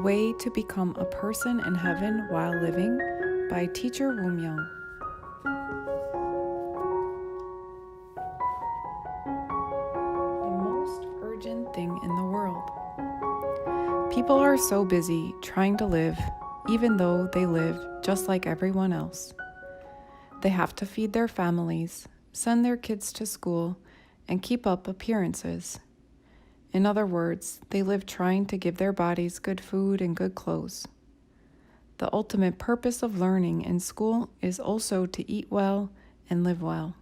Way to Become a Person in Heaven While Living by teacher Woo Myoung. The most urgent thing in the world. People are so busy trying to live, even though they live just like everyone else. They have to feed their families, send their kids to school, and keep up appearances. In other words, they live trying to give their bodies good food and good clothes. The ultimate purpose of learning in school is also to eat well and live well.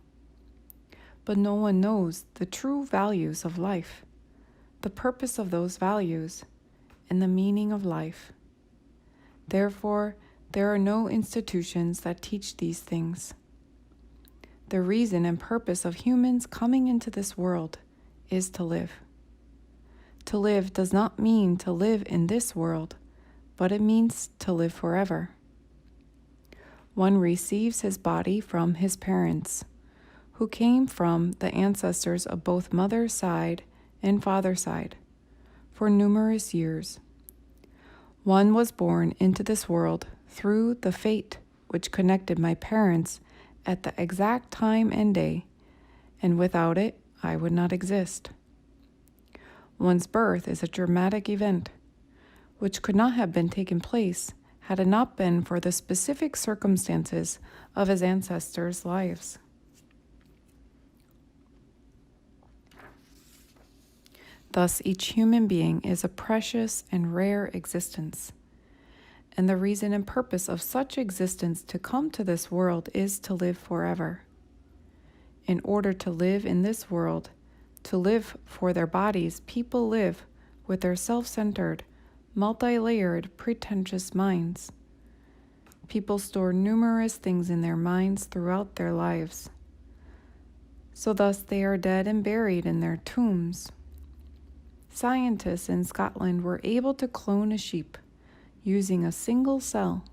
But no one knows the true values of life, the purpose of those values, and the meaning of life. Therefore, there are no institutions that teach these things. The reason and purpose of humans coming into this world is to live. To live does not mean to live in this world, but it means to live forever. One receives his body from his parents, who came from the ancestors of both mother's side and father's side, for numerous years. One was born into this world through the fate which connected my parents at the exact time and day, and without it, I would not exist. One's birth is a dramatic event, which could not have been taken place had it not been for the specific circumstances of his ancestors' lives. Thus, each human being is a precious and rare existence, and the reason and purpose of such existence to come to this world is to live forever. In order to live in this world, to live for their bodies, people live with their self-centered, multi-layered, pretentious minds. People store numerous things in their minds throughout their lives. So thus they are dead and buried in their tombs. Scientists in Scotland were able to clone a sheep using a single cell,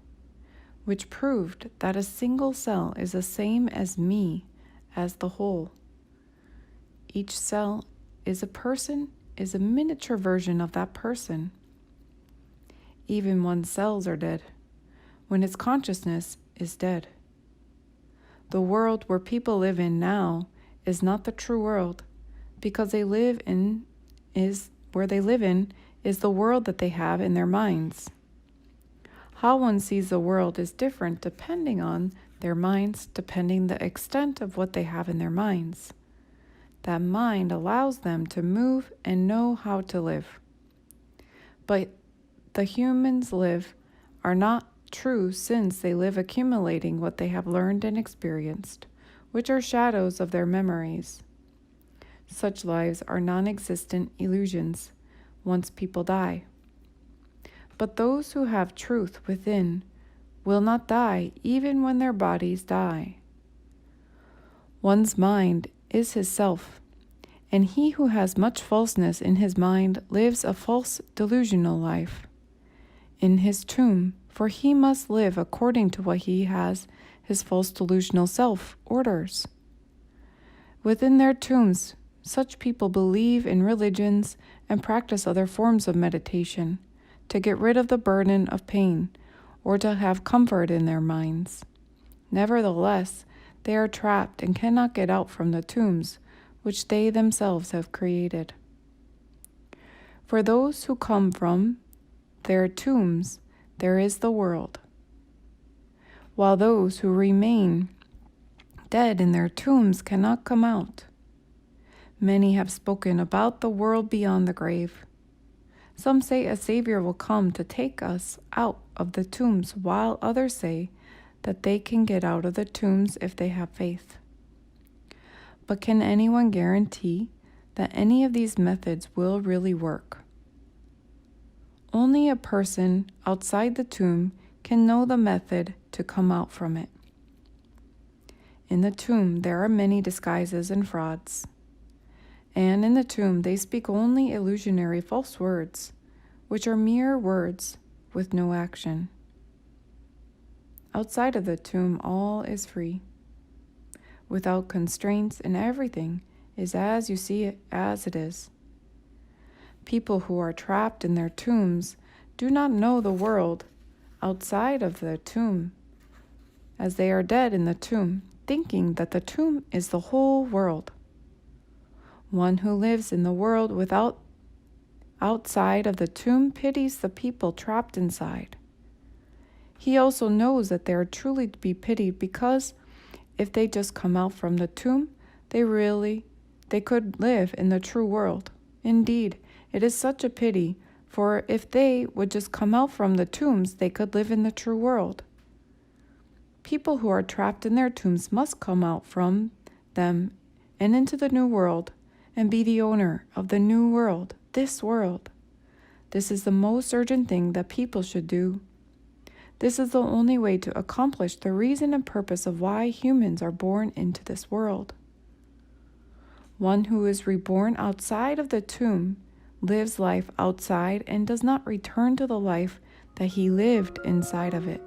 which proved that a single cell is the same as me as the whole. Each cell is a miniature version of that person. Even one's cells are dead, when its consciousness is dead. The world where people live in now is not the true world, because where they live in is the world that they have in their minds. How one sees the world is different depending on their minds, depending the extent of what they have in their minds. That mind allows them to move and know how to live. But the humans live are not true since they live accumulating what they have learned and experienced, which are shadows of their memories. Such lives are non-existent illusions once people die. But those who have truth within will not die even when their bodies die. One's mind is his self, and he who has much falseness in his mind lives a false delusional life in his tomb, for he must live according to what he has his false delusional self orders. Within their tombs, such people believe in religions and practice other forms of meditation to get rid of the burden of pain or to have comfort in their minds. Nevertheless, they are trapped and cannot get out from the tombs which they themselves have created. For those who come from their tombs, there is the world, while those who remain dead in their tombs cannot come out. Many have spoken about the world beyond the grave. Some say a Savior will come to take us out of the tombs, while others say that they can get out of the tombs if they have faith. But can anyone guarantee that any of these methods will really work? Only a person outside the tomb can know the method to come out from it. In the tomb, there are many disguises and frauds. And in the tomb, they speak only illusionary false words, which are mere words with no action. Outside of the tomb, all is free, without constraints, and everything is as you see it as it is. People who are trapped in their tombs do not know the world outside of their tomb, as they are dead in the tomb, thinking that the tomb is the whole world. One who lives in the world outside of the tomb pities the people trapped inside. He also knows that they are truly to be pitied because if they just come out from the tomb, they could live in the true world. Indeed, it is such a pity, for if they would just come out from the tombs, they could live in the true world. People who are trapped in their tombs must come out from them and into the new world and be the owner of the new world, this world. This is the most urgent thing that people should do. This is the only way to accomplish the reason and purpose of why humans are born into this world. One who is reborn outside of the tomb lives life outside and does not return to the life that he lived inside of it.